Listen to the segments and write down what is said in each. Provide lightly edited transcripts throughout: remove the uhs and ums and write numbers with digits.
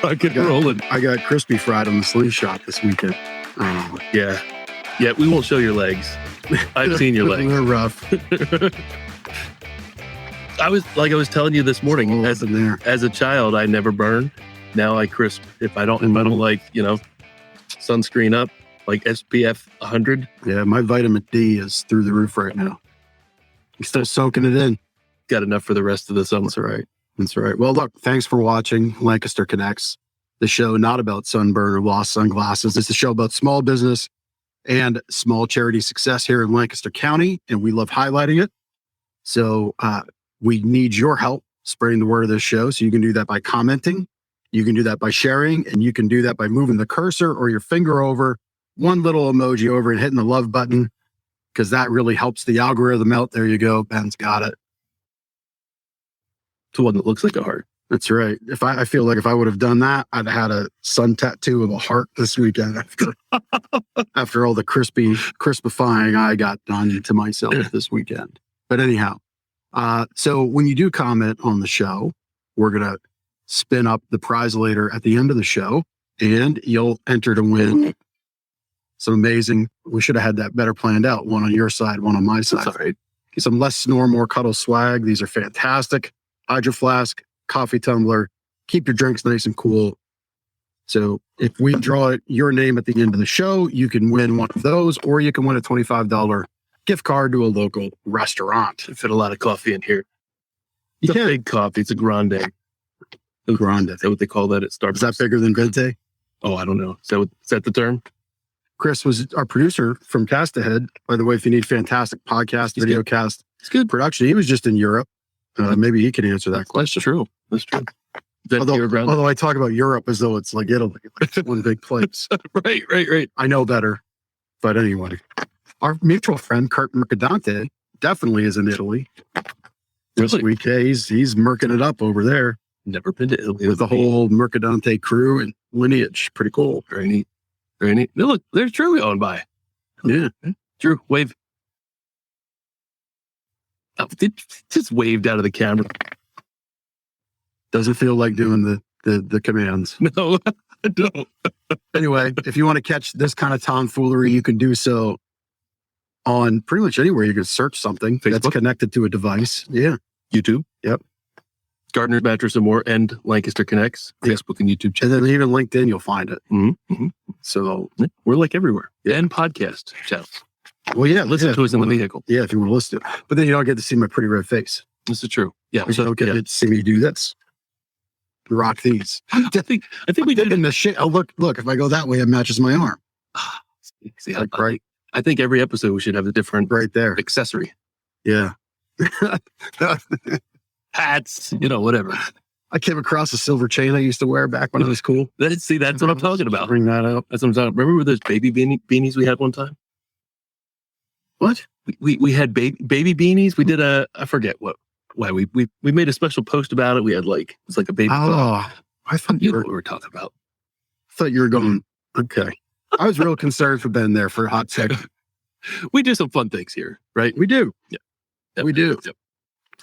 Rock and rolling. I got crispy fried on the slingshot this weekend. Yeah. Yeah, we won't show your legs. I've seen your legs. They're rough. I was telling you this morning, as a child, I never burned. Now I crisp. If I don't like, sunscreen up, like SPF 100. Yeah, my vitamin D is through the roof right now. I'm still soaking it in. Got enough for the rest of the summer. That's right. That's right. Well, look, thanks for watching Lancaster Connects, the show not about sunburn or lost sunglasses. It's a show about small business and small charity success here in Lancaster County, and we love highlighting it. So we need your help spreading the word of this show. So you can do that by commenting, you can do that by sharing, and you can do that by moving the cursor or your finger over one little emoji over and hitting the love button, because that really helps the algorithm out. There you go. Ben's got it. It's one that looks like a heart. That's right. I feel like if I would have done that, I'd had a sun tattoo of a heart this weekend after all the crispifying I got done to myself this weekend. But anyhow, so when you do comment on the show, we're going to spin up the prize later at the end of the show, and you'll enter to win some amazing, we should have had that better planned out. One on your side, one on my side. That's all right. Some less snore, more cuddle swag. These are fantastic. Hydro flask, coffee tumbler, keep your drinks nice and cool. So if we draw your name at the end of the show, you can win one of those, or you can win a $25 gift card to a local restaurant. I fit a lot of coffee in here. It's a big coffee. It's a grande. Grande. Is that what they call that at Starbucks? Is that bigger than Vente? Oh, I don't know. Is that the term? Chris was our producer from Cast Ahead. By the way, if you need fantastic podcast, video cast, it's good production, he was just in Europe. Maybe he can answer that question. That's true. Although I talk about Europe as though it's like Italy, like it's one big place. Right. I know better. But anyway, our mutual friend, Kurt Mercadante, definitely is in Italy. This week, yeah, he's merking it up over there. Never been to Italy. With the whole Mercadante crew and lineage. Pretty cool. Very neat. Very neat. No, look, there's Drew going by. Yeah. Drew, wave. Oh, just waved out of the camera. Doesn't feel like doing the commands. No, I don't. Anyway, if you want to catch this kind of tomfoolery, you can do so on pretty much anywhere. You can search something that's connected to a device. Yeah. YouTube. Yep. Gardner's Mattress and More and Lancaster Connects. Facebook and YouTube channel. And then even LinkedIn, you'll find it. Mm-hmm. So we're like everywhere. Yeah. And podcast channels. Well, yeah, listen to us in the vehicle. Yeah, if you want to listen to it. But then you don't get to see my pretty red face. This is true. Yeah. So don't get to see me do this. Rock these. I think we did in the shit. Oh, look, if I go that way, it matches my arm. See, right. I think every episode we should have a different right there accessory. Yeah. Hats, whatever. I came across a silver chain I used to wear back when I was cool. That's what I'm talking about. Bring that up. That's what I'm talking about. Remember those baby beanies we had one time? What? We had baby beanies. We did I forget why we made a special post about it. We had it was like a baby. Oh, I thought you know what we were talking about. I thought you were going, okay. I was real concerned for Ben there for a hot second. We do some fun things here, right? We do. Yeah. Yep. We do. Yep.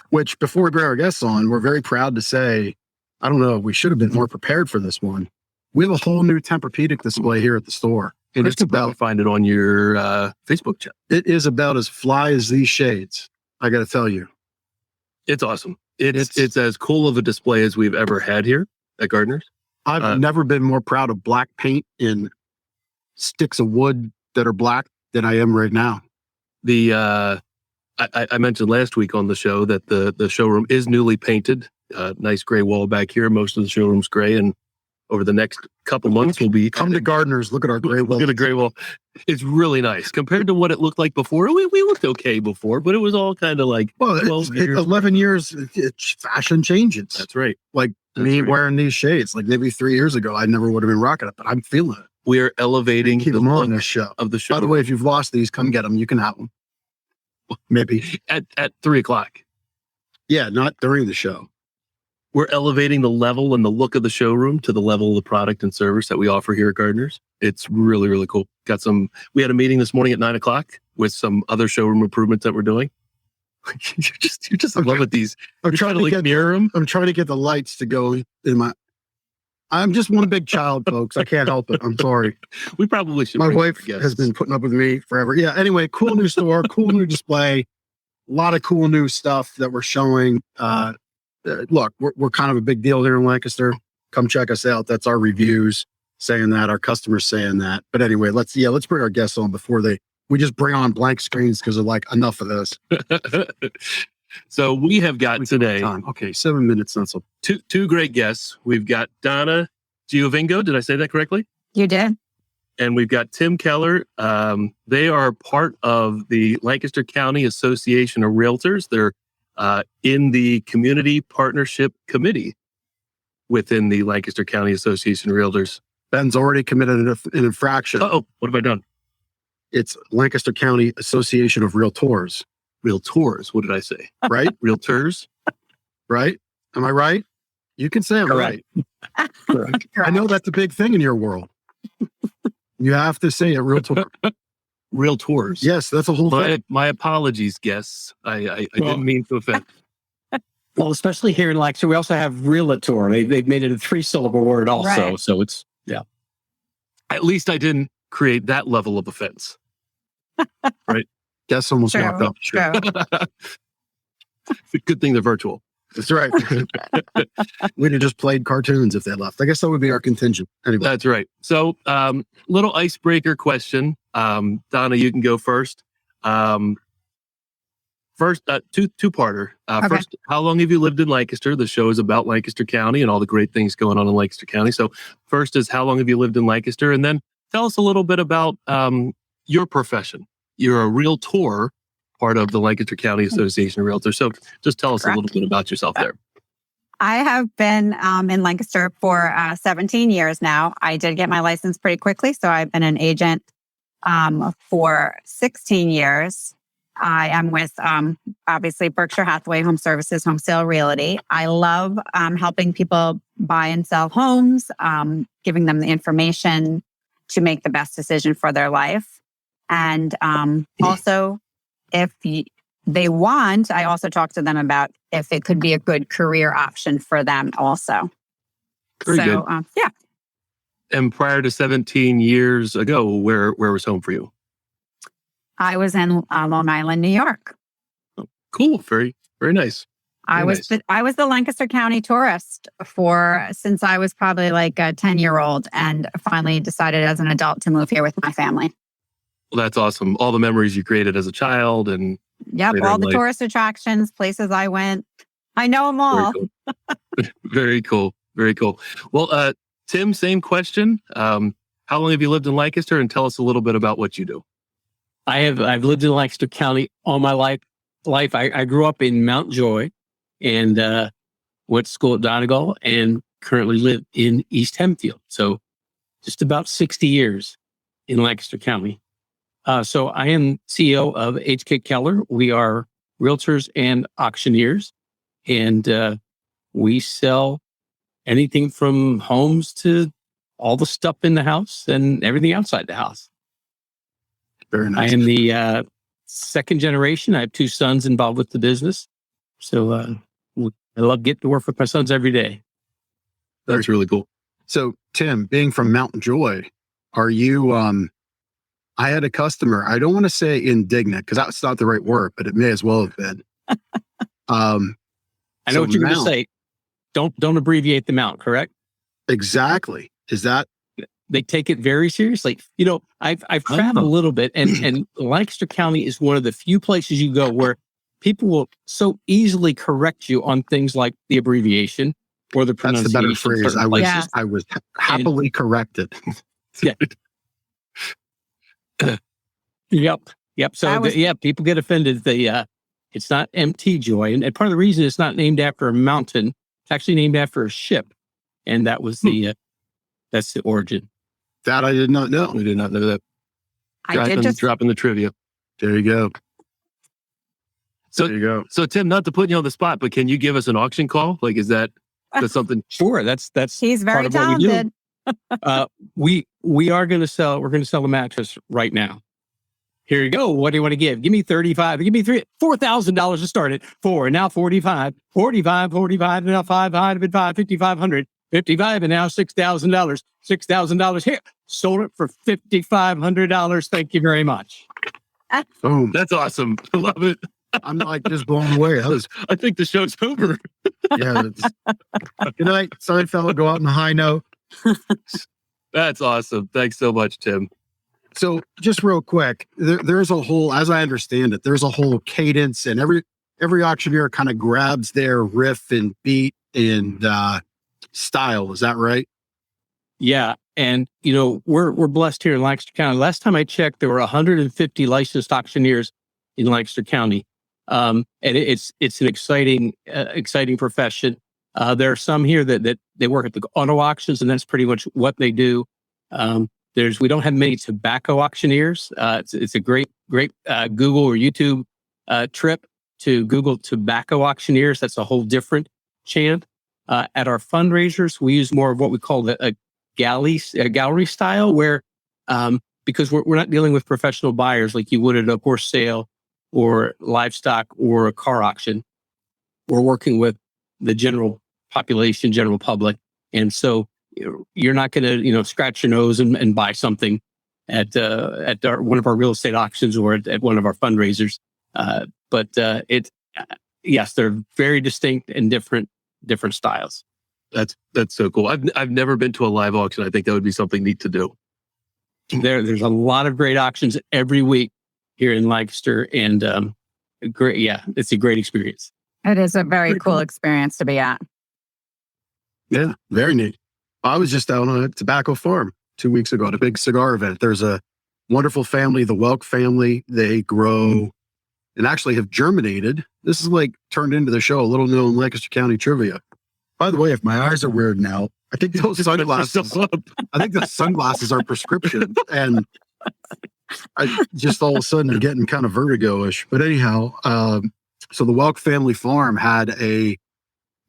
Which, before we bring our guests on, we're very proud to say, I don't know, we should have been more prepared for this one. We have a whole new Tempur-Pedic display here at the store. And it's about find it on your Facebook channel. It is about as fly as these shades. I got to tell you, it's awesome. It's as cool of a display as we've ever had here at Gardner's. I've never been more proud of black paint in sticks of wood that are black than I am right now. I mentioned last week on the show that the showroom is newly painted. Nice gray wall back here. Most of the showroom's gray, and over the next couple months we'll be come to Gardner's. Look at our gray wall. Look at a gray wall. It's really nice compared to what it looked like before. We looked okay before, but it was all kind of like 11 years. Fashion changes. That's right. Wearing these shades. Like maybe 3 years ago, I never would have been rocking it, but I'm feeling it. We are elevating keep them on this show. Of the show. By the way, if you've lost these, come get them. You can have them. Maybe at 3:00. Yeah, not during the show. We're elevating the level and the look of the showroom to the level of the product and service that we offer here at Gardner's. It's really, really cool. We had a meeting this morning at 9:00 with some other showroom improvements that we're doing. You're just in love with these. I'm trying to mirror them. I'm trying to get the lights to go in my. I'm just one big child, folks. I can't help it. I'm sorry. We probably should. My bring wife guests. has been putting up with me forever. Yeah. Anyway, cool new store, cool new display, a lot of cool new stuff that we're showing. Look, we're kind of a big deal here in Lancaster. Come check us out. That's our reviews saying that, our customers saying that. But anyway, let's bring our guests on before we just bring on blank screens because they're like, enough of this. So we have got today, okay, 7 minutes. That's two great guests. We've got Donna Giovingo. Did I say that correctly? You did. And we've got Tim Keller. They are part of the Lancaster County Association of Realtors. They're in the Community Partnership Committee within the Lancaster County Association of Realtors. Ben's already committed an infraction. Oh, what have I done? It's Lancaster County Association of Realtors. Realtors. What did I say? Right? Realtors. Right? Am I right? You can say I'm Correct. right. Correct. I know that's a big thing in your world. You have to say it, realtor. Realtors. Yes, that's a whole thing. My apologies, guests. I didn't mean to offend. Well, especially here in Lancaster, we also have realtor. They've made it a 3-syllable word also. Right. So it's, yeah. At least I didn't create that level of offense. Right? Guess almost True. walked up. True. It's a good thing they're virtual. That's right. We'd have just played cartoons if they left. I guess that would be our contingent. Anyway. That's right. So, little icebreaker question. Donna, you can go first. First, two-parter. Okay. First, how long have you lived in Lancaster? The show is about Lancaster County and all the great things going on in Lancaster County. So first is, how long have you lived in Lancaster? And then tell us a little bit about your profession. You're a realtor, part of the Lancaster County Association of Realtors. So just tell us a little bit about yourself there. I have been in Lancaster for 17 years now. I did get my license pretty quickly, so I've been an agent for 16 years. I am with, obviously, Berkshire Hathaway Home Services, Homesale Realty. I love helping people buy and sell homes, giving them the information to make the best decision for their life. And also, if they want, I also talk to them about if it could be a good career option for them also. Very good. Yeah. And prior to 17 years ago, where was home for you? I was in Long Island, New York. Oh, cool. Very, very nice. I was the Lancaster County tourist since I was probably like a 10-year-old, and finally decided as an adult to move here with my family. Well, that's awesome. All the memories you created as a child and yep, all the tourist attractions, places I went. I know them all. Very cool. Very cool. Well, Tim, same question. How long have you lived in Lancaster, and tell us a little bit about what you do? I've lived in Lancaster County all my life. I grew up in Mount Joy and went to school at Donegal and currently live in East Hempfield. So just about 60 years in Lancaster County. So I am CEO of H.K. Keller. We are realtors and auctioneers, and we sell anything from homes to all the stuff in the house and everything outside the house. Very nice. I am the second generation. I have 2 sons involved with the business. So I love getting to work with my sons every day. That's really cool. So, Tim, being from Mount Joy, are you, I had a customer, I don't want to say indignant because that's not the right word, but it may as well have been. I know what you're going to say. Don't abbreviate the Mount, correct? Exactly. Is that? They take it very seriously. You know, I've traveled a little bit, and Lancaster County is one of the few places you go where people will so easily correct you on things like the abbreviation or the pronunciation. That's the better phrase. I was happily corrected. Yeah. Yep. So people get offended. It's not MT Joy, and part of the reason it's not named after a mountain, it's actually named after a ship, and that was that's the origin. That I did not know. We did not know that. I did just drop in the trivia. There you go. So there you go. So Tim, not to put you on the spot, but can you give us an auction call? Like, is that's something? Sure. That's he's very part of what talented. We are going to sell. We're going to sell a mattress right now. Here you go. What do you want to give? Give me 35. Give me $4,000 to start it. 4 and now 45. 45. And now 500. 5,500. 55 and now $6,000. $6,000 here. Sold it for $5,500. Thank you very much. Boom. That's awesome. I love it. I'm like just blown away. That was, I think the show's over. yeah. Good night. Sorry, fellow. Go out on a high note. That's awesome. Thanks so much, Tim. So just real quick, there's a whole, as I understand it, there's a whole cadence, and every auctioneer kind of grabs their riff and beat and style. Is that right? Yeah. And, you know, we're blessed here in Lancaster County. Last time I checked, there were 150 licensed auctioneers in Lancaster County. And it's an exciting profession. There are some here that they work at the auto auctions, and that's pretty much what they do. We don't have many tobacco auctioneers. It's a great Google or YouTube trip to Google tobacco auctioneers. That's a whole different chant. At our fundraisers, we use more of what we call a gallery style, where because we're not dealing with professional buyers like you would at a horse sale or livestock or a car auction. We're working with the general population, general public, and so you're not going to scratch your nose and buy something at one of our real estate auctions or at one of our fundraisers. But yes, they're very distinct and different styles. That's so cool. I've never been to a live auction. I think that would be something neat to do. There's a lot of great auctions every week here in Lancaster, and great. Yeah, it's a great experience. It is a very cool experience to be at. Yeah, very neat. I was just out on a tobacco farm 2 weeks ago at a big cigar event. There's a wonderful family, the Welk family. They grow and actually have germinated. This is like turned into the show, a little known Lancaster County trivia. By the way, if my eyes are weird now, I think those sunglasses, I think the sunglasses are prescription. And I just all of a sudden getting kind of vertigo-ish. But anyhow, so the Welk family farm had a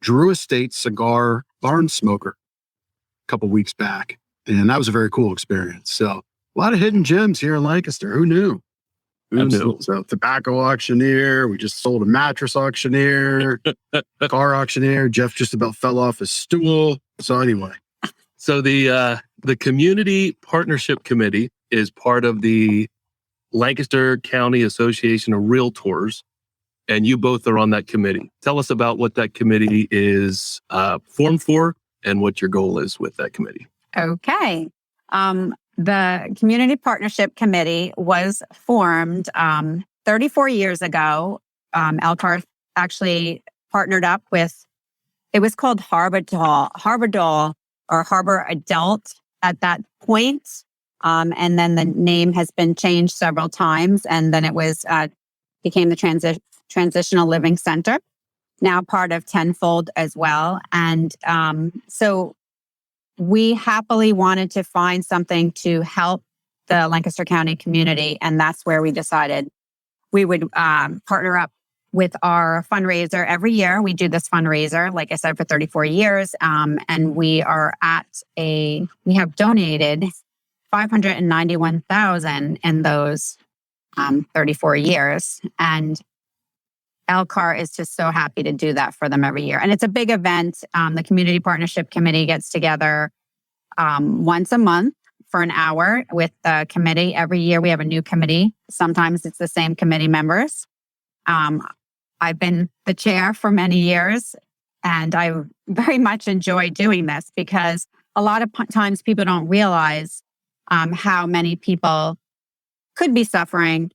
Drew Estate cigar barn smoker a couple weeks back. And that was a very cool experience. So a lot of hidden gems here in Lancaster. Who knew? Who knew? So tobacco auctioneer. We just sold a mattress auctioneer, car auctioneer. Jeff just about fell off his stool. So anyway. So the Community Partnership Committee is part of the Lancaster County Association of Realtors, and you both are on that committee. Tell us about what that committee is formed for and what your goal is with that committee. Okay. The Community Partnership Committee was formed 34 years ago. LCAR actually partnered up with, it was called Harbor Adult at that point. And then the name has been changed several times. And then it was became the Transitional Living Center, now part of Tenfold as well. And so we happily wanted to find something to help the Lancaster County community. And that's where we decided we would partner up with our fundraiser every year. We do this fundraiser, like I said, for 34 years. And we have donated $591,000 in those 34 years. And LCAR is just so happy to do that for them every year. And it's a big event. The Community Partnership Committee gets together once a month for an hour with the committee. Every year we have a new committee. Sometimes it's the same committee members. I've been the chair for many years, and I very much enjoy doing this because a lot of times people don't realize how many people could be suffering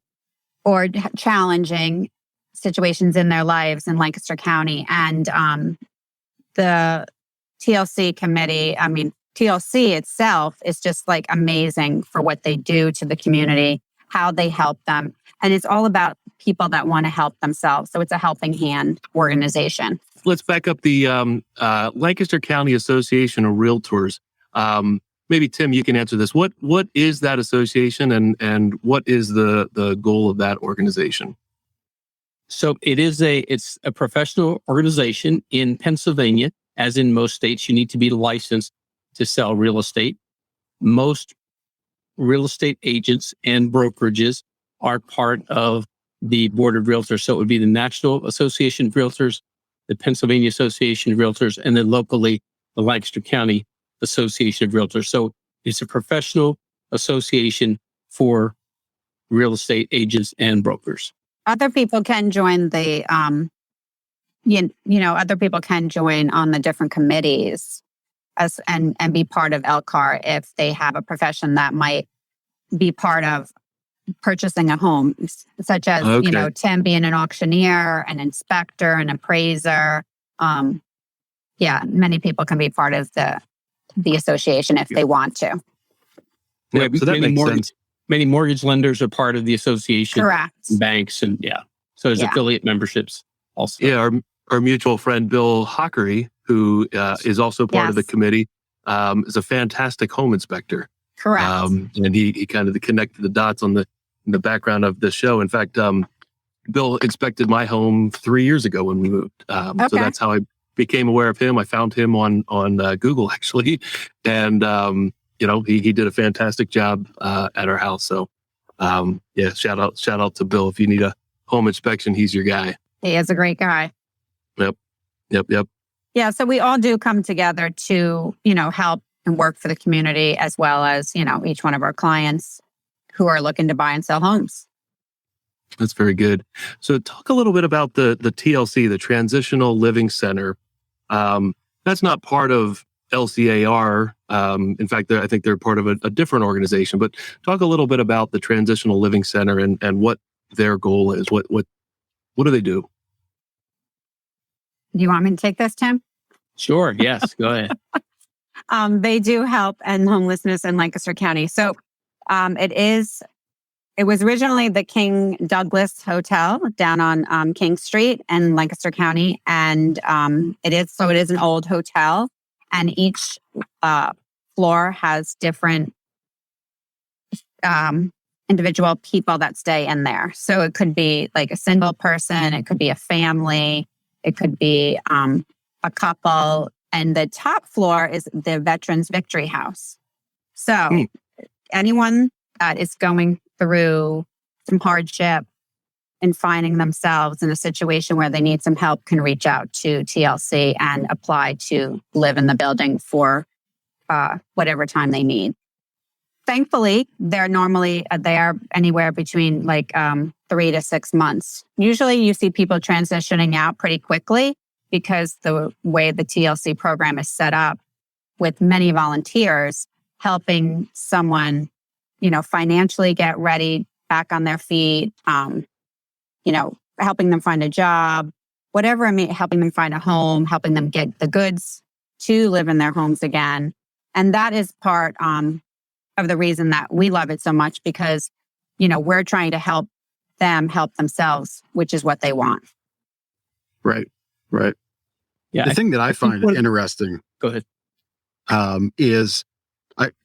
or challenging situations in their lives in Lancaster County. And the TLC committee, TLC itself is just like amazing for what they do to the community, how they help them. And it's all about people that want to help themselves. So it's a helping hand organization. Let's back up the Lancaster County Association of Realtors. Maybe Tim, you can answer this. What is that association, and what is the goal of that organization? So it's a professional organization in Pennsylvania. As in most states, you need to be licensed to sell real estate. Most real estate agents and brokerages are part of the Board of Realtors. So it would be the National Association of Realtors, the Pennsylvania Association of Realtors, and then locally the Lancaster County Association of Realtors. So it's a professional association for real estate agents and brokers. Other people can join the, other people can join on the different committees and be part of LCAR if they have a profession that might be part of purchasing a home, such as, Tim being an auctioneer, an inspector, an appraiser. Many people can be part of the association if they want to. Yeah, so that makes sense. Many mortgage lenders are part of the association. Correct. Banks so there's affiliate memberships also. Yeah, our mutual friend Bill Hockery, who is also part of the committee, is a fantastic home inspector. Correct. And he kind of connected the dots on the background of the show. In fact, Bill inspected my home 3 years ago when we moved. So that's how I became aware of him. I found him on Google actually, and he did a fantastic job at our house. So shout out to Bill. If you need a home inspection, he's your guy. He is a great guy. Yep. Yeah, so we all do come together to, help and work for the community, as well as, each one of our clients who are looking to buy and sell homes. That's very good. So talk a little bit about the TLC, the Transitional Living Center. That's not part of LCAR. In fact, I think they're part of a different organization. But talk a little bit about the Transitional Living Center and what their goal is. What do they do? Do you want me to take this, Tim? Sure. Yes. Go ahead. They do help end homelessness in Lancaster County. So it was originally the King Douglas Hotel down on King Street in Lancaster County. And it is an old hotel, and each floor has different individual people that stay in there. So it could be like a single person, it could be a family, it could be a couple. And the top floor is the Veterans Victory House. So anyone that is going through some hardship and finding themselves in a situation where they need some help can reach out to TLC and apply to live in the building for whatever time they need. Thankfully, they are anywhere between 3 to 6 months. Usually you see people transitioning out pretty quickly because the way the TLC program is set up with many volunteers helping someone, financially get ready, back on their feet, helping them find a job, whatever. Helping them find a home, helping them get the goods to live in their homes again. And that is part of the reason that we love it so much, because, we're trying to help them help themselves, which is what they want. Right. Yeah. The thing that I find interesting. Go ahead. Is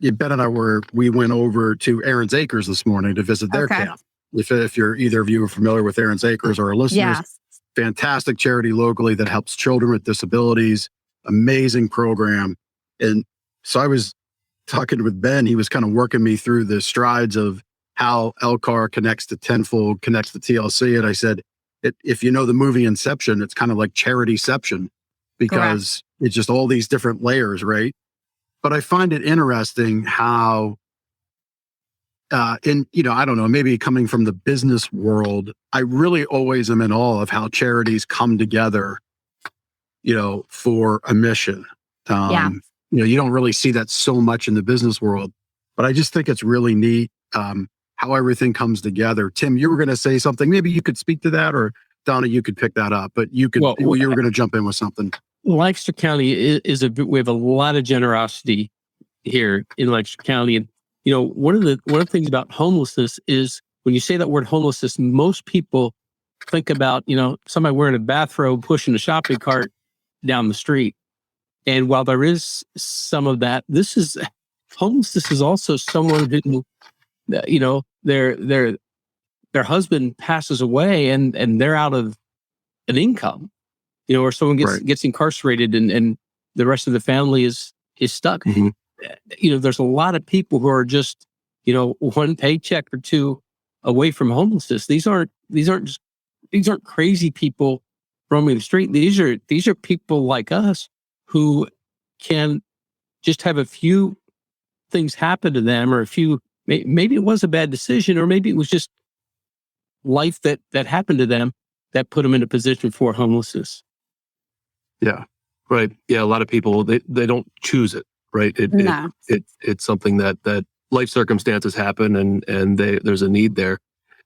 Ben and I we went over to Aaron's Acres this morning to visit their camp. If you're either of you are familiar with Aaron's Acres or our listeners, fantastic charity locally that helps children with disabilities, amazing program. And so I was talking with Ben, he was kind of working me through the strides of how LCAR connects to Tenfold, connects to TLC. And I said, if you know the movie Inception, it's kind of like Charityception, because it's just all these different layers, right? But I find it interesting how, I don't know, maybe coming from the business world, I really always am in awe of how charities come together, for a mission. You don't really see that so much in the business world, but I just think it's really neat how everything comes together. Tim, you were going to say something. Maybe you could speak to that, or Donna, you could pick that up. But you were going to jump in with something. Lancaster County we have a lot of generosity here in Lancaster County, and one of the things about homelessness is when you say that word homelessness, most people think about somebody wearing a bathrobe pushing a shopping cart down the street. And while there is some of that, homelessness is also someone who, their husband passes away and they're out of an income, or someone gets incarcerated and the rest of the family is stuck. Mm-hmm. There's a lot of people who are just, one paycheck or two away from homelessness. These aren't crazy people roaming the street. These are people like us who can just have a few things happen to them, or a few, maybe it was a bad decision, or maybe it was just life that happened to them that put them in a position for homelessness. Yeah. Right. Yeah. A lot of people, they don't choose it, right? No. It's something that life circumstances happen and there's a need there.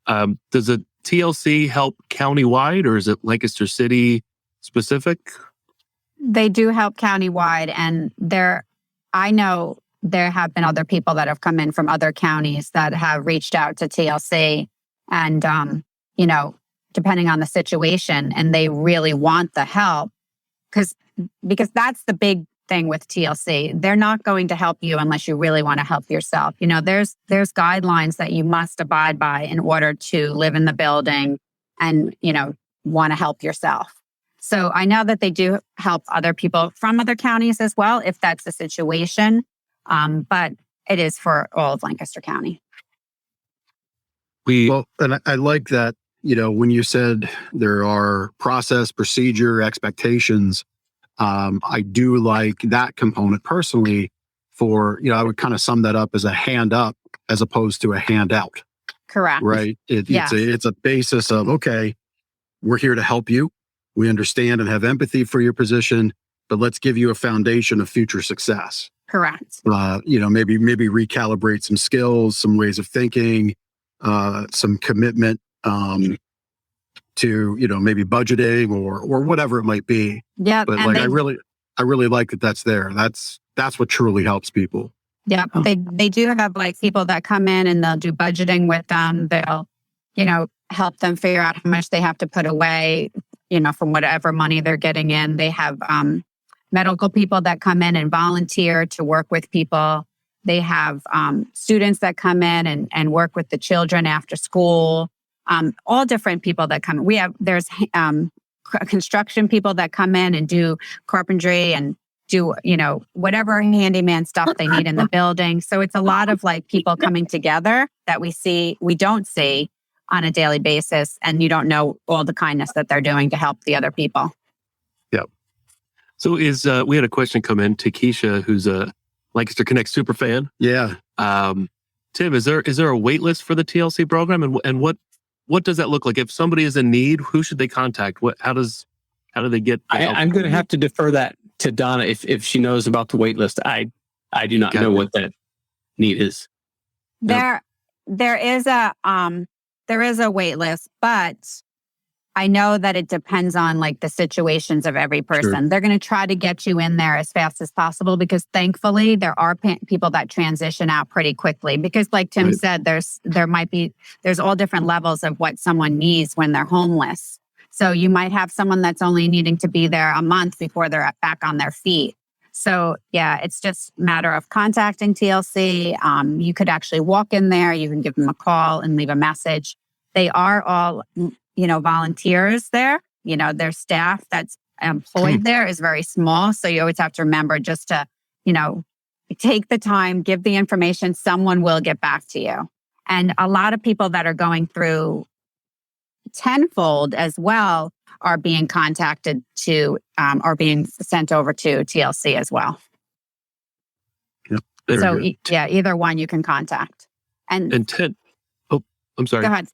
Does a TLC help countywide, or is it Lancaster City specific? They do help countywide, and I know there have been other people that have come in from other counties that have reached out to TLC, and depending on the situation, and they really want the help because that's the big thing with TLC. They're not going to help you unless you really want to help yourself. There's guidelines that you must abide by in order to live in the building and, want to help yourself. So I know that they do help other people from other counties as well, if that's the situation. But it is for all of Lancaster County. And I like that, when you said there are process, procedure, expectations, I do like that component personally for, I would kind of sum that up as a hand up as opposed to a handout. Correct. Right. Yes. It's a basis of, okay, we're here to help you. We understand and have empathy for your position, but let's give you a foundation of future success. Correct. Maybe recalibrate some skills, some ways of thinking, some commitment to maybe budgeting or whatever it might be. Yeah, but I really like that that's there. That's what truly helps people. Yeah, they do have people that come in and they'll do budgeting with them. They'll help them figure out how much they have to put away from whatever money they're getting in. They have medical people that come in and volunteer to work with people. They have students that come in and work with the children after school. All different people that come. There's construction people that come in and do carpentry and do, whatever handyman stuff they need in the building. So it's a lot of people coming together that we don't see on a daily basis. And you don't know all the kindness that they're doing to help the other people. Yeah. So we had a question come in to Keisha, who's a Lancaster Connect super fan. Yeah. Tim, is there a wait list for the TLC program, and what does that look like? If somebody is in need, who should they contact? How do they get the help? I'm going to have to defer that to Donna if she knows about the wait list. I do not know what that need is. There is a wait list, but I know that it depends on the situations of every person. Sure. They're going to try to get you in there as fast as possible because thankfully there are people that transition out pretty quickly because like Tim said, there's all different levels of what someone needs when they're homeless. So you might have someone that's only needing to be there a month before they're back on their feet. So yeah, it's just a matter of contacting TLC. You could actually walk in there, you can give them a call and leave a message. They are all volunteers there. Their staff that's employed there is very small. So you always have to remember just to, take the time, give the information, someone will get back to you. And a lot of people that are going through Tenfold as well are being contacted or being sent over to TLC as well. Yep. So either one you can contact. I'm sorry. Go ahead.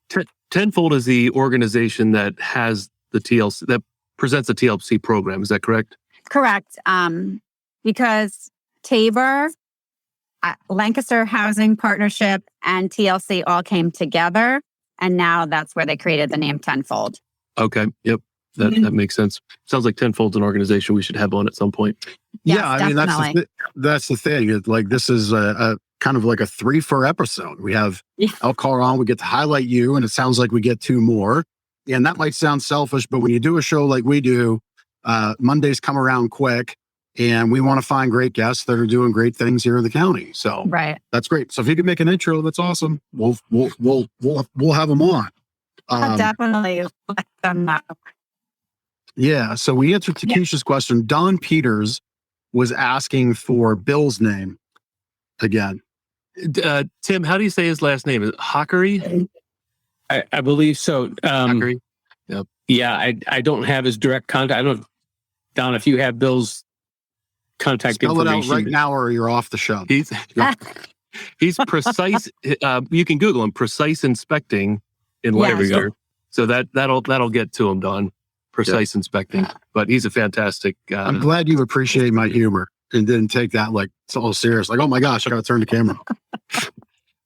Tenfold is the organization that has the TLC, that presents the TLC program. Is that correct? Correct. Because Tabor, Lancaster Housing Partnership, and TLC all came together. And now that's where they created the name Tenfold. Okay. Yep. That makes sense. Sounds like Tenfold's an organization we should have on at some point. Yes, yeah, I mean, that's the thing. It's this is a kind of like a 3-for episode. We have LCAR on, we get to highlight you, and it sounds like we get 2 more. And that might sound selfish, but when you do a show like we do, Mondays come around quick, and we want to find great guests that are doing great things here in the county. So that's great. So if you can make an intro, that's awesome. We'll have them on. I'll definitely let them know. Yeah. So we answered Keisha's question. Don Peters was asking for Bill's name again. Tim, how do you say his last name? Is it Hockery? I believe so. Hockery. Yep. Yeah. I don't have his direct contact. I don't know, Don, if you have Bill's contact Spell it out information. right now or you're off the show. He's precise. You can Google him, precise inspecting in Yeah, Lancaster. So that'll get to him, Don. Precise inspecting. But he's a fantastic. I'm glad you appreciate my humor and didn't take that like it's all serious. Like, oh my gosh, I gotta turn the camera.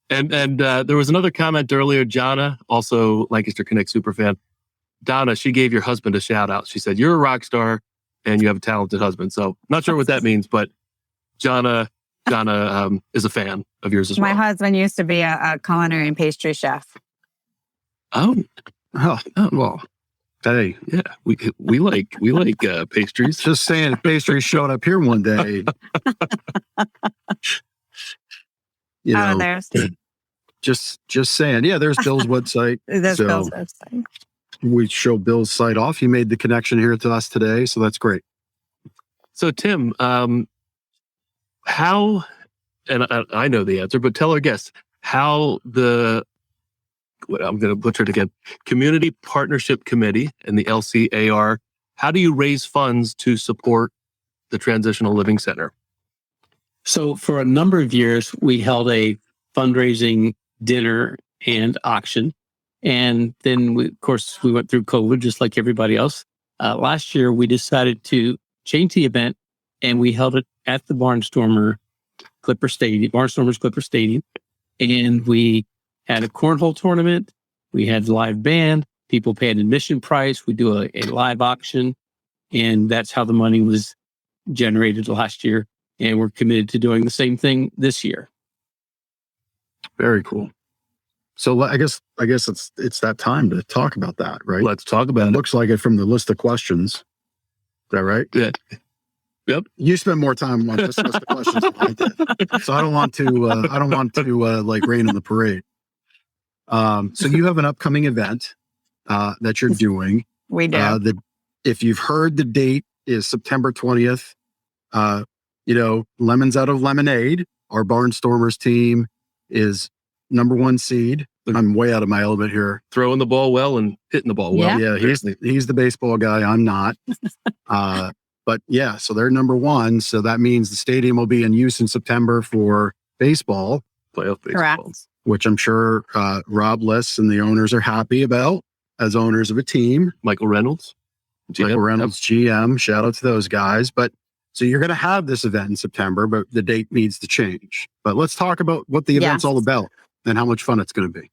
And there was another comment earlier, Jonna, also Lancaster Connect superfan. Donna, she gave your husband a shout out. She said, "You're a rock star and you have a talented husband." So not sure what that means, but Jonna is a fan of yours as well. My husband used to be a culinary and pastry chef. Oh, Well, hey, yeah, we like pastries. just saying, if pastries showed up here one day, you know, There's just saying. Yeah, there's Bill's website. Bill's So website. we show Bill's site off. He made the connection here to us today, so that's great. So Tim, how, and I know the answer, but tell our guests how I'm going to butcher it again, Community Partnership Committee and the LCAR, how do you raise funds to support the Transitional Living Center? So for a number of years, we held a fundraising dinner and auction. And then, of course, we went through COVID just like everybody else. Last year, we decided to change the event and we held it at the Barnstormers Clipper Stadium. And we had a cornhole tournament. We had a live band. People pay an admission price. We do a live auction. And that's how the money was generated last year. And we're committed to doing the same thing this year. Very cool. So I guess it's that time to talk about that, right? Let's talk about It it. looks like it from the list of questions. Is that right? Yeah. Yep. You spend more time on this list of questions than I did. So I don't want to like rain on the parade. So you have an upcoming event that you're doing. We do. If you've heard, the date is September 20th. Lemons Out of Lemonade, our Barnstormers team is number 1 seed. I'm way out of my element here. Throwing the ball well and hitting the ball well. Yeah, he's the baseball guy. I'm not. But yeah, so they're number 1. So that means the stadium will be in use in September for baseball, Playoff baseball. Correct. which I'm sure Rob Liss and the owners are happy about as owners of a team. Michael Reynolds. Michael Reynolds, GM. Shout out to those guys. But so you're going to have this event in September, but the date needs to change. But let's talk about what the event's all about and how much fun it's going to be.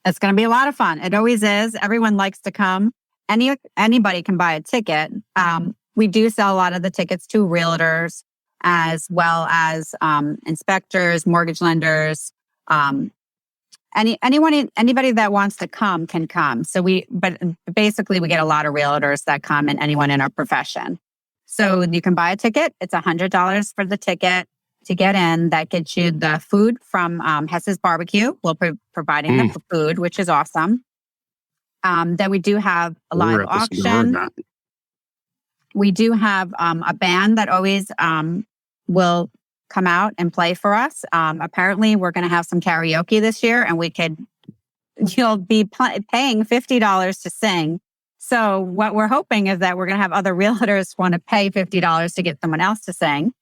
It's going to be a lot of fun. It always is. Everyone likes to come. Anybody can buy a ticket. We do sell a lot of the tickets to realtors as well as inspectors, mortgage lenders. Anybody that wants to come can come. But basically we get a lot of realtors that come and anyone in our profession. So you can buy a ticket. It's $100 for the ticket to get in. That gets you the food from Hess's Barbecue. We'll be providing the food, which is awesome. Then we do have a live auction. We do have a band that always will come out and play for us. Apparently, we're going to have some karaoke this year, and you'll be paying $50 to sing. So what we're hoping is that we're going to have other realtors want to pay $50 to get someone else to sing.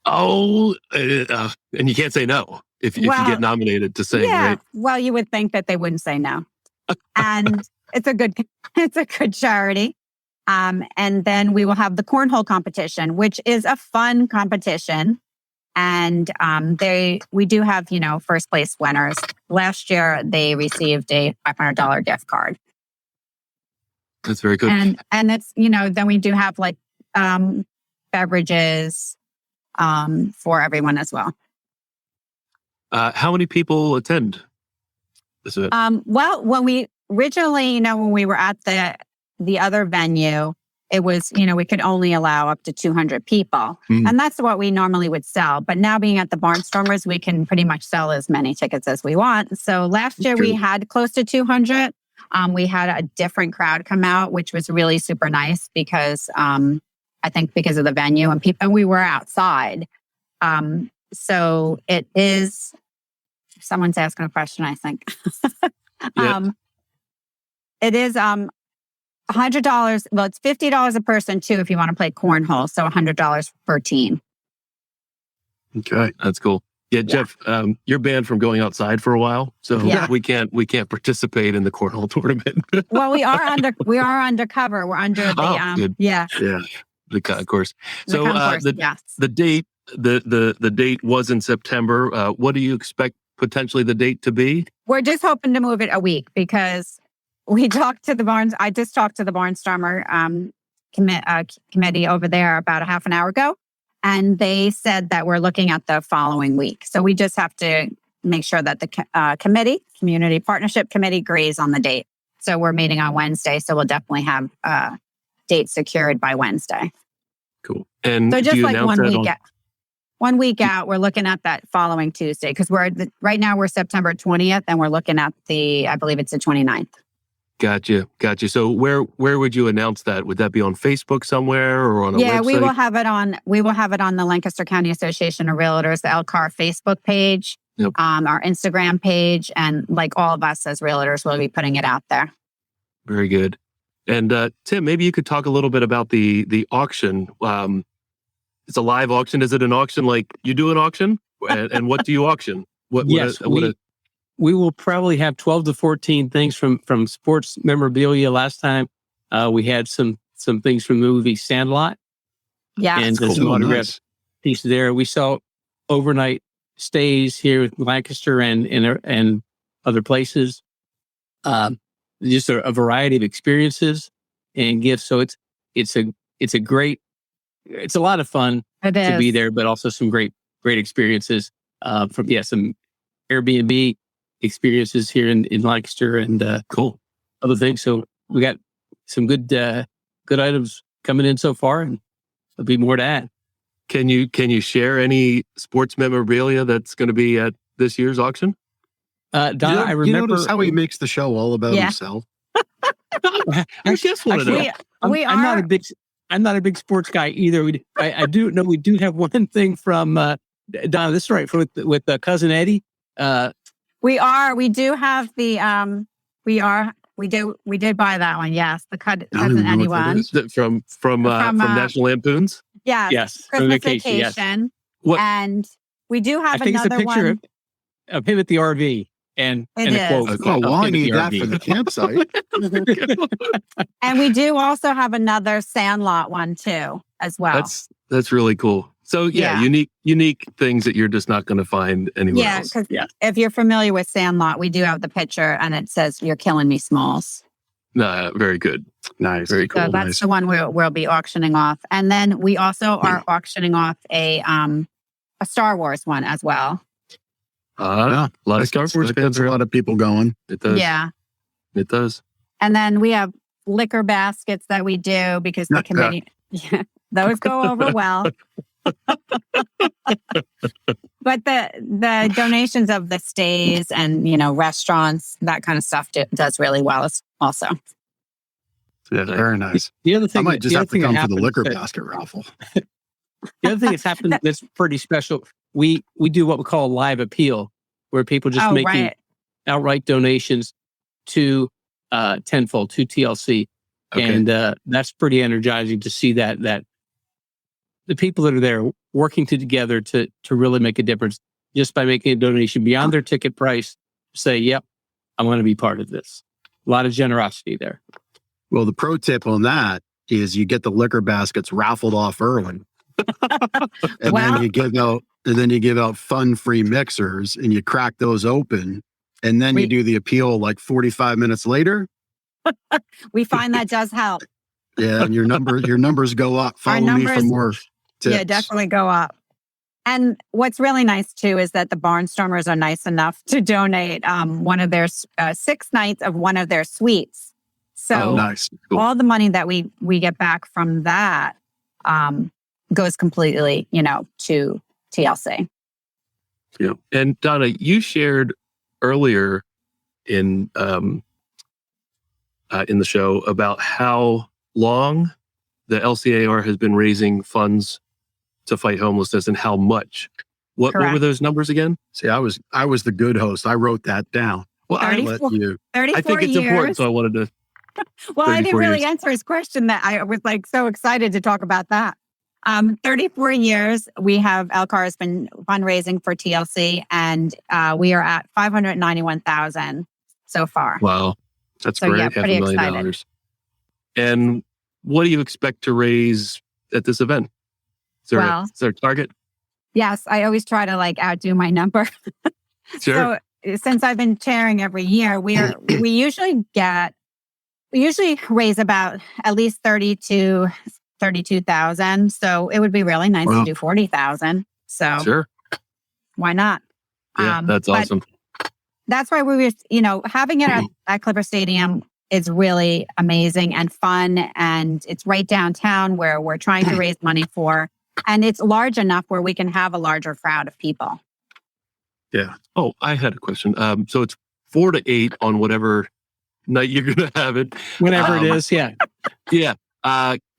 And you can't say no if you get nominated to sing, right? Well, you would think that they wouldn't say no. And it's a good charity. And then we will have the cornhole competition, which is a fun competition. And we do have, first place winners. Last year, they received a $500 gift card. That's very good. And it's, then we do have like beverages for everyone as well. How many people attend this event? Well, when we originally, when we were at the other venue, it was, we could only allow up to 200 people. And that's what we normally would sell. But now being at the Barnstormers, we can pretty much sell as many tickets as we want. So last year we had close to 200. We had a different crowd come out, which was really super nice because I think because of the venue and we were outside. So it is, someone's asking a question, I think. It is $100. Well, it's $50 a person too if you want to play cornhole. So $100 per team. Okay. That's cool. Yeah, Jeff, you're banned from going outside for a while, so Yeah. we can't participate in the cornhole tournament. Well, we are undercover. We're under the good. Yeah. The concourse. the So concourse, yes. the date the date was in September. What do you expect potentially the date to be? We're just hoping to move it a week because we talked to the Barnes. I just talked to the Barnstormer committee over there about a half an hour ago. And they said that we're looking at the following week. So we just have to make sure that the Community Partnership Committee agrees on the date. So we're meeting on Wednesday. So we'll definitely have a date secured by Wednesday. Cool. And So do just you like announce that on- 1 week out, we're looking at that following Tuesday because right now we're September 20th and we're looking at I believe it's the 29th. Gotcha. So where would you announce that? Would that be on Facebook somewhere or on a website? We will have it on the Lancaster County Association of Realtors, the LCAR Facebook page, Yep. Our Instagram page, and like all of us as realtors will be putting it out there. Very good. And Tim, maybe you could talk a little bit about the auction. It's a live auction. Is it an auction like you do an auction? And what do you auction? We will probably have 12 to 14 things from sports memorabilia. Last time we had some things from the movie Sandlot. Yeah. And Cool. some autograph Nice. pieces there. We saw overnight stays here with Lancaster and other places. Just a variety of experiences and gifts. So it's a lot of fun It to be is. there, but also some great experiences from some Airbnb experiences here in Lancaster and Cool. other things. So we got some good items coming in so far, and there'll be more to add. Can you share any sports memorabilia that's going to be at this year's auction? Donna, I You remember notice how he makes the show all about Yeah. himself? I just want to know. We I'm not a big sports guy either. I do know we do have one thing from Donna. This is right with cousin Eddie. We do have the we did buy that one. Yes, the I don't cousin even know what that anyone. is. From National Lampoons. Yes, Yes, from Christmas vacation, yes. vacation. What- And we do I have think it's a another picture one. of him at the RV and It a quote. is. Oh, well, I of him at need the that RV. for the campsite. And we do also have another Sandlot one too, as well. That's really cool. So Yeah. unique things that you're just not going to find anywhere Yeah, else. because Yeah. if you're familiar with Sandlot, we do have the picture and it says "You're killing me, Smalls." Very good. Nice. Very cool. So that's Nice. the one we'll be auctioning off, and then we also are auctioning off a Star Wars one as well. Yeah. A lot of Star Wars That fans gets a lot of people going. It does. Yeah, It does. and then we have liquor baskets that we do because the committee. Yeah, those go over well. But the donations of the stays and restaurants, that kind of stuff does really well also. Yeah, very nice. The other I thing, might just the have other thing to that come for the happened- liquor basket raffle. The other thing that's happened that's pretty special. We do what we call a live appeal, where people just making right. outright donations to Tenfold, to TLC. Okay. And that's pretty energizing to see that the people that are there working together to really make a difference just by making a donation beyond their ticket price, say, yep, I want to be part of this. A lot of generosity there. Well, the pro tip on that is you get the liquor baskets raffled off early. And Wow. then you give out fun free mixers and you crack those open. And then you do the appeal like 45 minutes later. We find that does help. Yeah, and your numbers go up. Follow me for numbers- more tips. Yeah, definitely go up. And what's really nice too is that the Barnstormers are nice enough to donate one of their 6 nights of one of their suites. So Oh, nice. Cool. all the money that we get back from that goes completely, to TLC. Yeah. And Donna, you shared earlier in the show about how long the LCAR has been raising funds to fight homelessness and how much. What were Correct. those numbers again? See, I was the good host. I wrote that down. Well, I 34 let you. 34 I think it's years. important, so I wanted to. Well, I didn't 34 really years. answer his question that I was like so excited to talk about that. 34 years, we have LCAR has been fundraising for TLC, and we are at 591,000 so far. Wow. That's So, great. yeah, Half pretty $500,000. excited. And what do you expect to raise at this event? Well, Is there a target? Yes, I always try to like outdo my number. Sure. So since I've been chairing every year, we usually raise about at least 32,000. So it would be really nice to do 40,000. So Sure. why not? Yeah, that's awesome. That's why we were, having it at Clipper Stadium is really amazing and fun. And it's right downtown where we're trying to raise money for. And it's large enough where we can have a larger crowd of people. Yeah. Oh, I had a question. So it's 4 to 8 on whatever night you're going to have it. Whenever it is, yeah. Yeah.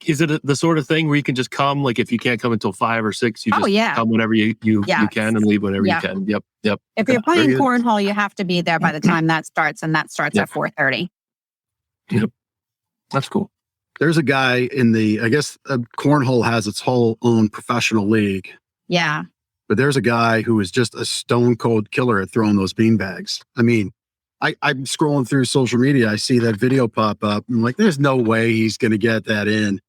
Is it the sort of thing where you can just come, like if you can't come until 5 or 6, you just come whenever you can and leave whenever you can. Yep. If you're playing cornhole, you have to be there by the time that starts, and that starts at 4:30. Yep. That's cool. There's a guy I guess cornhole has its whole own professional league. Yeah. But there's a guy who is just a stone cold killer at throwing those beanbags. I mean, I'm scrolling through social media. I see that video pop up. I'm like, there's no way he's going to get that in.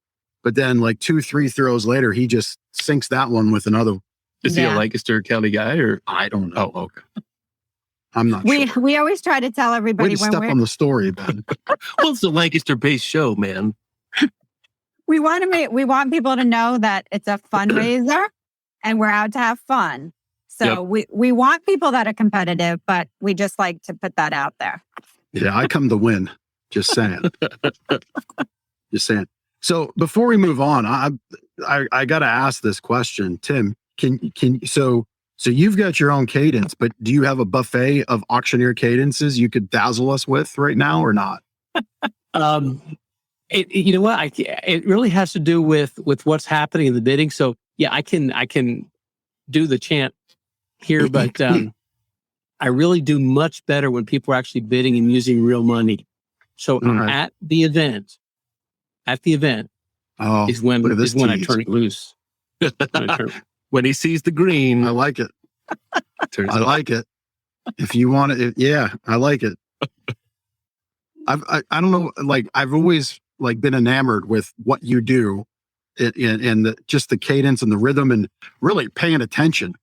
But then like 2-3 throws later, he just sinks that one with another. Is he a Lancaster County guy or? I don't know. Oh, okay. I'm not sure. We always try to tell everybody Way to step on the story, Ben. Well, it's a Lancaster-based show, man. we want people to know that it's a fundraiser and we're out to have fun. So we want people that are competitive, but we just like to put that out there. Yeah, I come to win. Just saying. Just saying. So before we move on, I got to ask this question, Tim. So you've got your own cadence, but do you have a buffet of auctioneer cadences you could dazzle us with right now or not? You know what? It really has to do with what's happening in the bidding. So yeah, I can do the chant here, but I really do much better when people are actually bidding and using real money. So at the event is when I turn it loose. When he sees the green. I like it. I like it. If you want it, yeah, I like it. I don't know, like I've always like been enamored with what you do and just the cadence and the rhythm and really paying attention.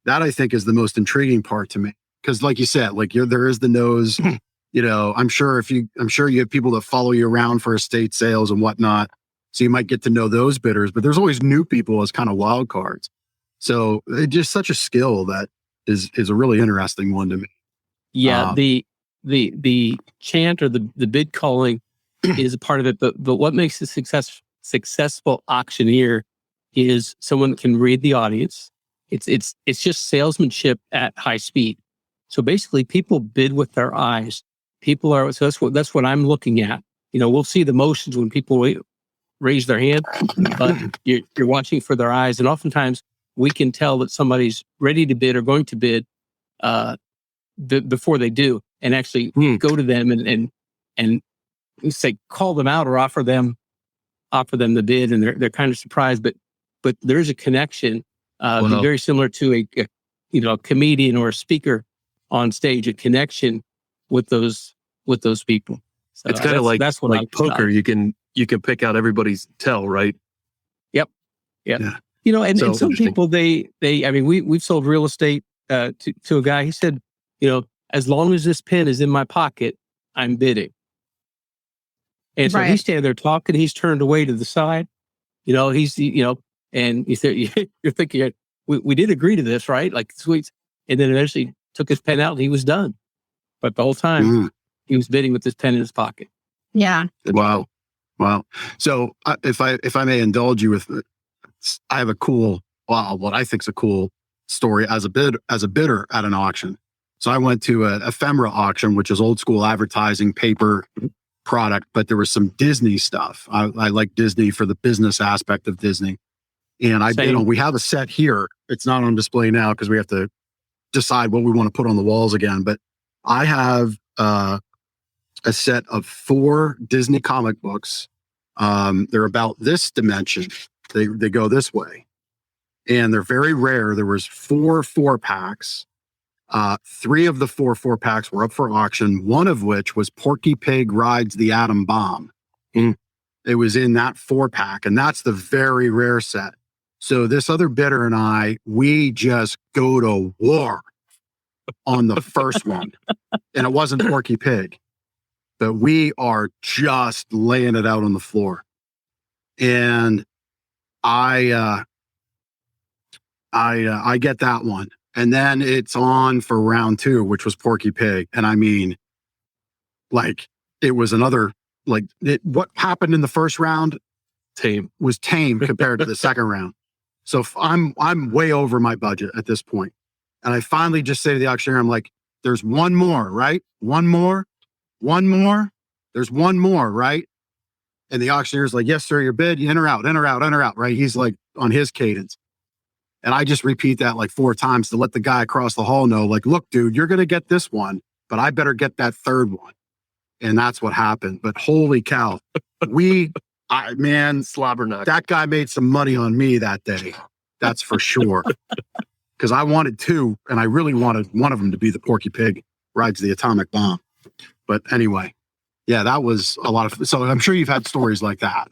That I think is the most intriguing part to me. Because like you said, like there is the nose, I'm sure you have people that follow you around for estate sales and whatnot. So you might get to know those bidders, but there's always new people as kind of wild cards. So it's just such a skill that is a really interesting one to me. Yeah. The chant or the bid calling is a part of it, but what makes a successful auctioneer is someone that can read the audience. It's just salesmanship at high speed. So basically people bid with their eyes. So that's what I'm looking at. We'll see the motions when people raise their hand, but you're watching for their eyes. And oftentimes we can tell that somebody's ready to bid or going to bid before they do, and actually go to them and say, call them out or offer them the bid. And they're kind of surprised, but there's a connection, very similar to a comedian or a speaker on stage, a connection with those people. So it's kind of like poker. You can pick out everybody's tell, right? Yep. Yeah. And some people, we've sold real estate to a guy. He said, as long as this pen is in my pocket, I'm bidding. And so he's standing there talking. He's turned away to the side. And you said, you're thinking, we did agree to this, right? Like sweets. And then eventually took his pen out and he was done. But the whole time he was bidding with his pen in his pocket. Yeah. Wow. So if I may indulge you with, I have what I think is a cool story as a bidder at an auction. So I went to an ephemera auction, which is old school advertising paper product, but there was some Disney stuff. I like Disney for the business aspect of Disney. And I bid on, we have a set here. It's not on display now because we have to decide what we want to put on the walls again. But I have a set of 4 Disney comic books. They're about this dimension. They go this way, and they're very rare. There was 4 4-packs. 3 of the 4 4-packs were up for auction. One of which was Porky Pig Rides the Atom Bomb. It was in that 4-pack, and that's the very rare set. So this other bidder and I, we just go to war on the first one, and it wasn't Porky Pig, but we are just laying it out on the floor. And I get that one, and then it's on for round 2, which was Porky Pig, and I mean, like, it was another. What happened in the first round was tame compared to the second round. So I'm way over my budget at this point. And I finally just say to the auctioneer, I'm like, there's one more, right? One more. There's one more, right? And the auctioneer's like, yes, sir, your bid, in or out, right? He's like on his cadence. And I just repeat that like 4 times to let the guy across the hall know, like, look, dude, you're going to get this one, but I better get that third one. And that's what happened. But holy cow, Slobberknocker. that guy made some money on me that day. That's for sure. Because I wanted 2, and I really wanted one of them to be the Porky Pig Rides the Atomic Bomb. But anyway, yeah, that was a lot of. So I'm sure you've had stories like that.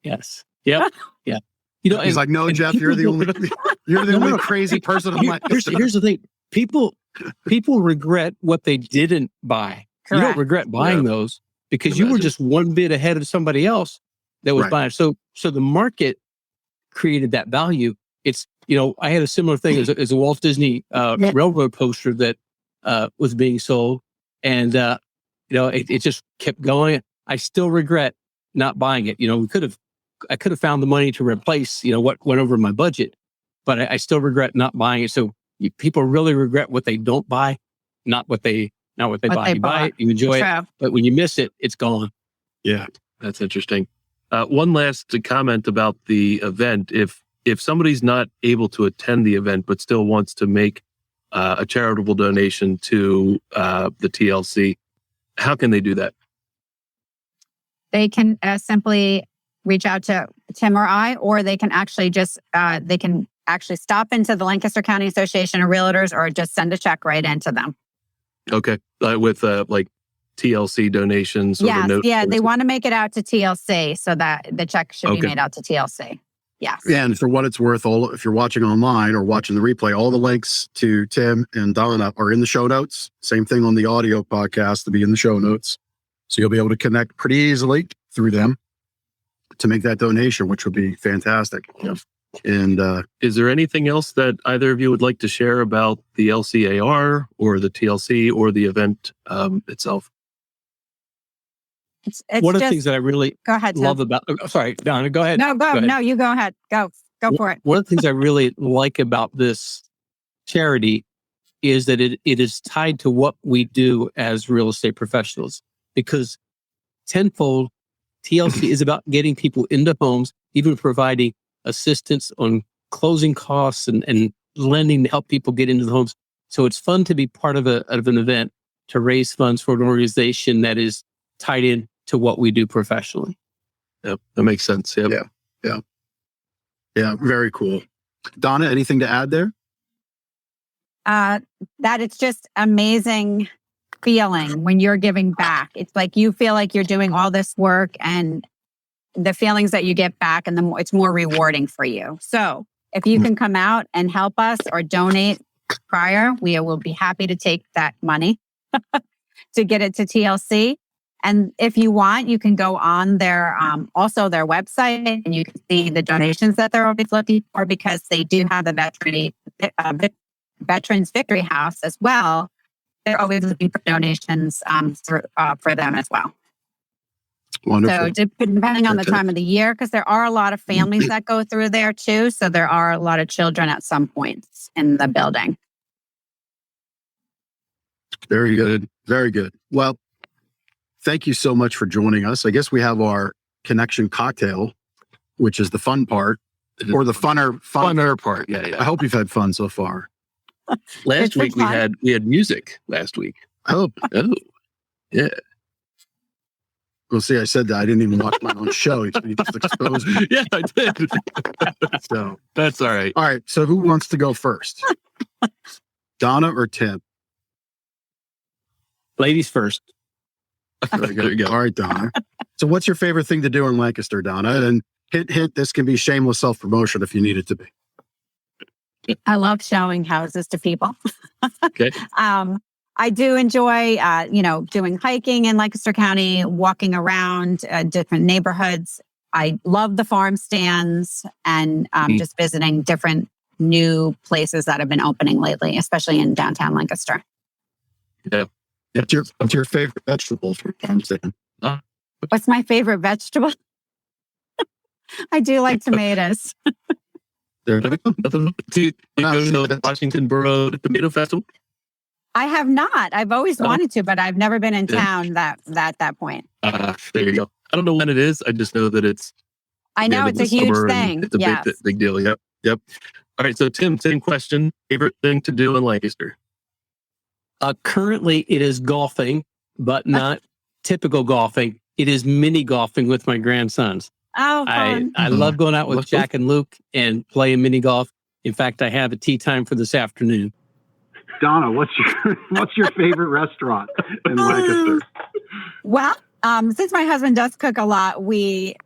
Yes. Yep. Yeah. You know, He's like, no, Jeff, you're the only crazy person on my. Here's the thing. People regret what they didn't buy. Correct. You don't regret buying those because you were just one bid ahead of somebody else that was buying. So the market created that value. It's, I had a similar thing as a Walt Disney railroad poster that was being sold, and it just kept going. I still regret not buying it. I could have found the money to replace what went over my budget, but I still regret not buying it. So people really regret what they don't buy, not what they buy. You buy it, you enjoy it, but when you miss it, it's gone. Yeah, that's interesting. One last comment about the event. If somebody's not able to attend the event but still wants to make a charitable donation to the TLC, how can they do that? They can simply reach out to Tim or I, or they can actually stop into the Lancaster County Association of Realtors, or just send a check right into them. Okay, with like TLC donations. Yes, they want to make it out to TLC, so that the check should be made out to TLC. Yes. And for what it's worth, if you're watching online or watching the replay, all the links to Tim and Donna are in the show notes. Same thing on the audio podcast to be in the show notes. So you'll be able to connect pretty easily through them to make that donation, which would be fantastic. Yeah. And is there anything else that either of you would like to share about the LCAR or the TLC or the event itself? It's one of the things that I really go ahead, Tim. love about, sorry, Donna, go ahead. No, go ahead. No, you go ahead. Go for it. One of the things I really like about this charity is that it is tied to what we do as real estate professionals, because Tenfold TLC is about getting people into homes, even providing assistance on closing costs and lending to help people get into the homes. So it's fun to be part of an event to raise funds for an organization that is tied in to what we do professionally. Yep, that makes sense. Yep. Yeah. Very cool. Donna, anything to add there? That it's just amazing feeling when you're giving back. It's like you feel like you're doing all this work, and the feelings that you get back, and it's more rewarding for you. So if you can come out and help us or donate prior, we will be happy to take that money to get it to TLC. And if you want, you can go on their website, and you can see the donations that they're always looking for, because they do have the Veterans Victory House as well. They're always looking for donations for them as well. Wonderful. So depending on the time of the year, because there are a lot of families that go through there too. So there are a lot of children at some points in the building. Very good. Very good. Well, thank you so much for joining us. I guess we have our connection cocktail, which is the fun part, or the funner part. Yeah. I hope you've had fun so far. Last week we had music last week. Oh, yeah. Well, see, I said that. I didn't even watch my own show. You just exposed me. Yeah, I did. So, That's all right. all right. So who wants to go first? Donna or Tim? Ladies first. There you go. All right, Donna. So what's your favorite thing to do in Lancaster, Donna? And hint, this can be shameless self-promotion if you need it to be. I love showing houses to people. Okay. I do enjoy, doing hiking in Lancaster County, walking around different neighborhoods. I love the farm stands and just visiting different new places that have been opening lately, especially in downtown Lancaster. Yeah. What's your favorite vegetable from farm stand? What's my favorite vegetable? I do like tomatoes. There. Do you go to the Washington Borough Tomato Festival? I have not. I've always wanted to, but I've never been in town that point. There you go. I don't know when it is. I just know that it's. I know it's a huge thing. It's a Yes. big deal. Yep. All right. So Tim, same question. Favorite thing to do in Lancaster? Currently, it is golfing, but not typical golfing. It is mini golfing with my grandsons. Oh, fun. I love going out with Let's Jack and Luke and playing mini golf. In fact, I have a tea time for this afternoon. Donna, what's your favorite restaurant in Lancaster? Well, since my husband does cook a lot, we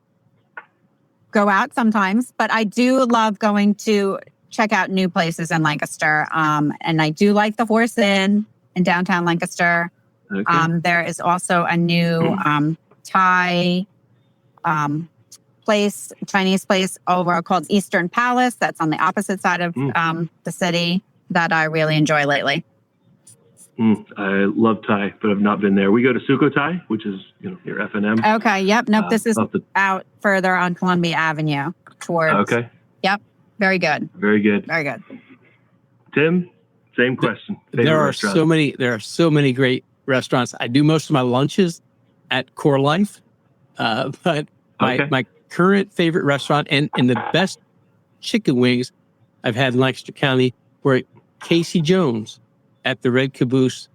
go out sometimes, but I do love going to check out new places in Lancaster. And I do like the Horse Inn in downtown Lancaster. Okay. There is also a new Thai Chinese place over called Eastern Palace. That's on the opposite side of the city that I really enjoy lately. I love Thai, but I've not been there. We go to Suko Thai, which is near F&M. Okay. Yep. Nope. This is up the- out further on Columbia Avenue towards. Okay, Yep. Very good. very good. Very good. Tim, same question. Favorite There are restaurant? so many great restaurants. I do most of my lunches at Core Life, but my current favorite restaurant and the best chicken wings I've had in Lancaster County were at Casey Jones at the Red Caboose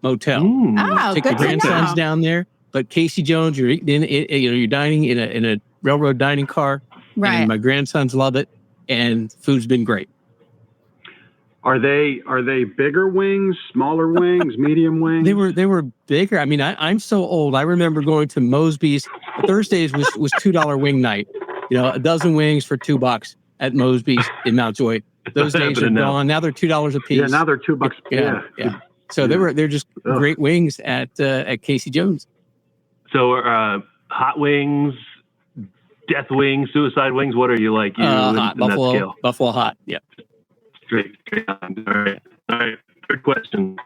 Motel. Oh, Take good your to grandsons know. down there, but Casey Jones, you're eating you're dining in a railroad dining car, Right. and my grandsons love it, and food's been great. Are they bigger wings, smaller wings, medium wings? They were bigger. I mean, I'm so old. I remember going to Mosby's. Thursdays was $2 wing night. A dozen wings for $2 at Mosby's in Mount Joy. Those days are Happening now. gone. Now they're $2 a piece. Yeah, now they're $2. Yeah. So they're just Ugh. great wings at Casey Jones. So, hot wings, death wings, suicide wings. What are you like? You Hot in that scale? Buffalo hot. Yeah. Straight on. All right. Good question.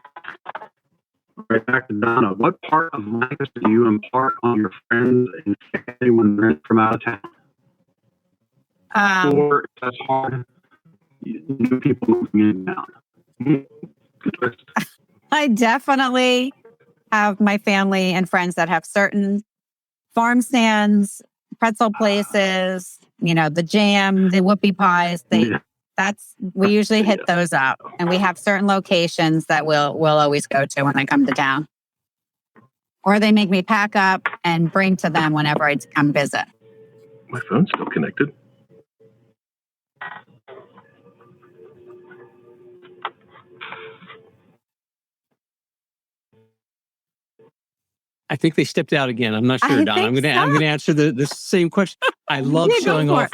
Right back to Donna. What part of Lancaster do you impart on your friends and family when they're from out of town? Or that's hard, new people moving in now? Good twist. I definitely have my family and friends that have certain farm stands, pretzel places, the jam, the whoopie pies. We usually hit those up, and we have certain locations that we'll always go to when I come to town. Or they make me pack up and bring to them whenever I come visit. My phone's still connected. I think they stepped out again. I'm not sure, I Don. I'm think gonna answer the same question. I love Yeah, go showing for off.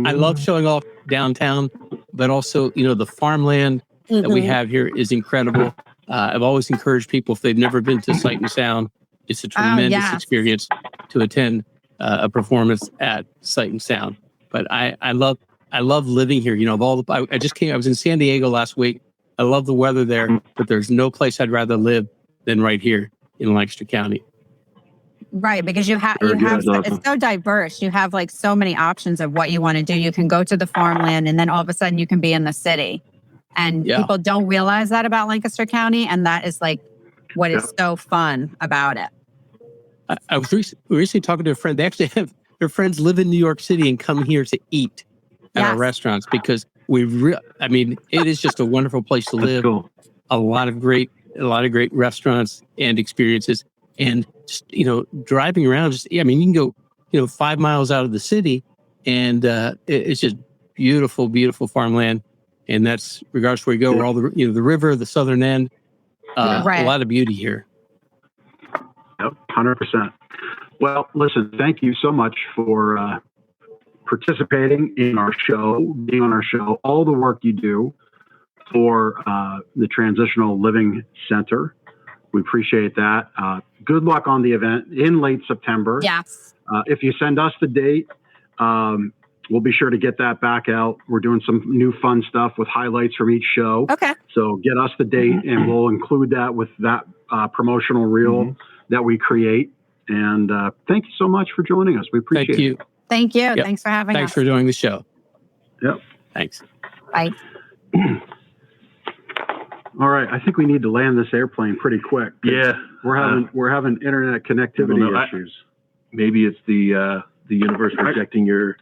I love showing off downtown, but also, the farmland that we have here is incredible. I've always encouraged people, if they've never been to Sight and Sound, it's a tremendous yes. experience to attend a performance at Sight and Sound. But I love living here. I was in San Diego last week. I love the weather there, but there's no place I'd rather live than right here in Lancaster County. Right, because you have Awesome. it's so diverse. You have so many options of what you want to do. You can go to the farmland, and then all of a sudden you can be in the city. And people don't realize that about Lancaster County, and that is what is so fun about it. I was recently talking to a friend. They actually have their friends live in New York City and come here to eat at our restaurants because it is just a wonderful place to live. Cool. A lot of great restaurants and experiences. And just, driving around, you can go, 5 miles out of the city, and it's just beautiful, beautiful farmland. And that's regardless where you go, where all the, the river, the southern end, Right. a lot of beauty here. Yep, 100%. Well, listen, thank you so much for participating in our show, being on our show, all the work you do for the Transitional Living Center. We appreciate that. Good luck on the event in late September. Yes. If you send us the date, we'll be sure to get that back out. We're doing some new fun stuff with highlights from each show. Okay. So get us the date, and we'll include that with that promotional reel that we create. And thank you so much for joining us. We appreciate Thank you. it. Thank you. Yep. Thanks for having Thanks us. for doing the show. Yep. Thanks. Bye. All right. I think we need to land this airplane pretty quick. Yeah. We're having internet connectivity issues. Maybe it's the universe rejecting your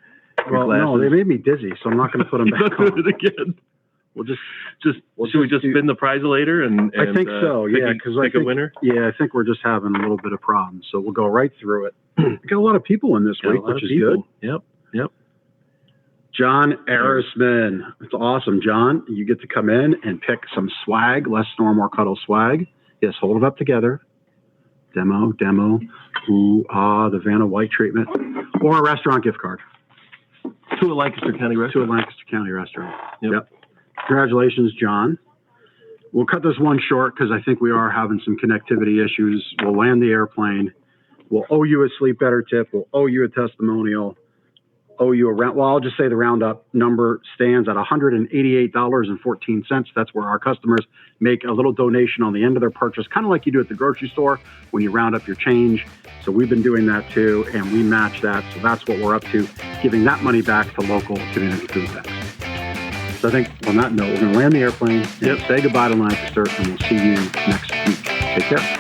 Well, glasses. no, they made me dizzy, so I'm not going to put them back Let's do on. it again. We'll just Should we just spin the prize-a-later and I think so, yeah, because I pick a think winner? Yeah, I think we're just having a little bit of problems, so we'll go right through it. We got a lot of people in this Got a week, lot which of is good. people. Yep. John Arisman, it's awesome, John. You get to come in and pick some swag, less storm, more cuddle swag. Yes, hold it up together. Demo. Ooh, the Vanna White treatment, or a restaurant gift card To a Lancaster County to a restaurant. Lancaster County restaurant. Yep. Congratulations, John. We'll cut this one short because I think we are having some connectivity issues. We'll land the airplane. We'll owe you a Sleep Better tip. We'll owe you a testimonial. Owe you a round. Well, I'll just say the roundup number stands at $188.14. That's where our customers make a little donation on the end of their purchase, kind of like you do at the grocery store when you round up your change. So we've been doing that too, and we match that. So that's what we're up to, giving that money back to local community food banks. So I think on that note, we're going to land the airplane, say goodbye to Lancaster, and we'll see you next week. Take care.